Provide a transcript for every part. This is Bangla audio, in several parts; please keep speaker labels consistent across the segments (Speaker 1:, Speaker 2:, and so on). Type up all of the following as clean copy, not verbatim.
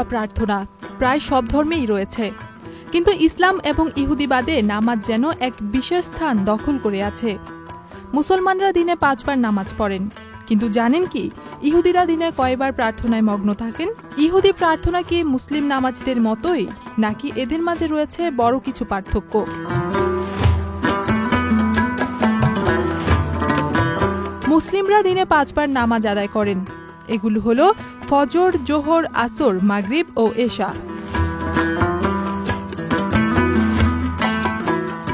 Speaker 1: বা প্রার্থনা প্রায় সব ধর্মেই রয়েছে, কিন্তু ইসলাম এবং ইহুদিবাদে নামাজ যেন এক বিশেষ স্থান দখল করে আছে। মুসলমানরা দিনে 5 বার নামাজ পড়েন, কিন্তু জানেন কি ইহুদিরা দিনে কয়বার প্রার্থনায় মগ্ন থাকেন? ইহুদি প্রার্থনা কি মুসলিম নামাজদের মতোই, নাকি এদের মাঝে রয়েছে বড় কিছু পার্থক্য? মুসলিমরা দিনে 5 বার নামাজ আদায় করেন। এগুলো হলো ফজর, জোহর, আসর, মাগরিব ও এশা।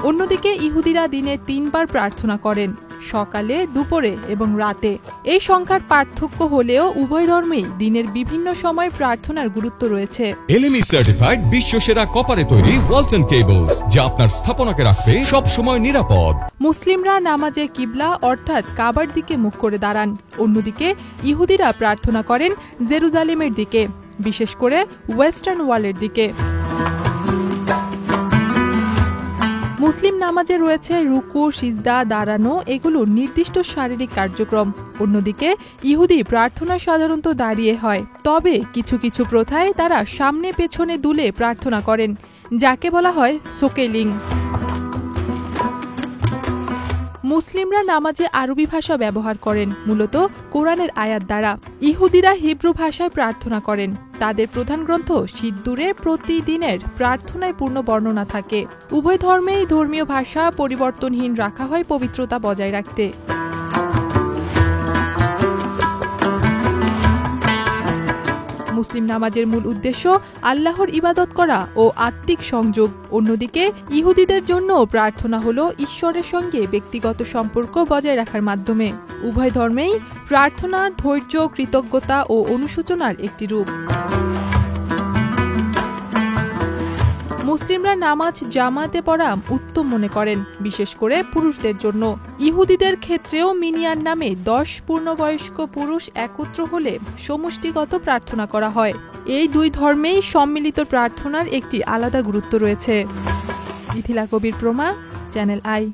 Speaker 1: অন্যদিকে ইহুদিরা দিনে 3 বার প্রার্থনা করেন, সকালে, দুপুরে এবং রাতে। এই সংখ্যার পার্থক্য হলেও উভয় ধর্মেই দিনের বিভিন্ন সময় প্রার্থনার গুরুত্ব রয়েছে।
Speaker 2: এলএমই সার্টিফাইড বিশ্বসেরা কপারে তৈরি ওয়ালটন কেবলস, যা আপনার স্থাপনাকে রাখবে সব সময় নিরাপদ।
Speaker 1: মুসলিমরা নামাজে কিবলা অর্থাৎ কাবার দিকে মুখ করে দাঁড়ান। অন্যদিকে ইহুদিরা প্রার্থনা করেন জেরুজালেমের দিকে, বিশেষ করে ওয়েস্টার্ন ওয়ালের দিকে। মুসলিম নামাজে রয়েছে রুকু, সিজদা, দাঁড়ানো, এগুলো নির্দিষ্ট শারীরিক কার্যক্রম। অন্যদিকে ইহুদি প্রার্থনা সাধারণত দাঁড়িয়ে হয়, তবে কিছু কিছু প্রথায় তারা সামনে পেছনে দুলে প্রার্থনা করেন, যাকে বলা হয় সোকেলিং। মুসলিমরা নামাজে আরবি ভাষা ব্যবহার করেন, মূলত কোরআনের আয়াত দ্বারা। ইহুদিরা হিব্রু ভাষায় প্রার্থনা করেন। তাদের প্রধান গ্রন্থ সিদ্দুরে প্রতিদিনের প্রার্থনায় পূর্ণ বর্ণনা থাকে। উভয় ধর্মেই ধর্মীয় ভাষা পরিবর্তনহীন রাখা হয় পবিত্রতা বজায় রাখতে। মুসলিম নামাজের মূল উদ্দেশ্য আল্লাহর ইবাদত করা ও আত্মিক সংযোগ। অন্যদিকে ইহুদিদের জন্য প্রার্থনা হলো ঈশ্বরের সঙ্গে ব্যক্তিগত সম্পর্ক বজায় রাখার মাধ্যমে। উভয় ধর্মেই প্রার্থনা ধৈর্য, কৃতজ্ঞতা ও অনুশোচনার একটি রূপ। মুসলিমরা নামাজ জামাতে পড়া উত্তম মনে করেন, বিশেষ করে পুরুষদের জন্য। ইহুদিদের ক্ষেত্রেও মিনিয়ান নামে 10 পূর্ণবয়স্ক পুরুষ একত্র হলে সমষ্টিগত প্রার্থনা করা হয়। এই দুই ধর্মেই সম্মিলিত প্রার্থনার একটি আলাদা গুরুত্ব রয়েছে। ইথিলা কবির প্রমা, চ্যানেল আই।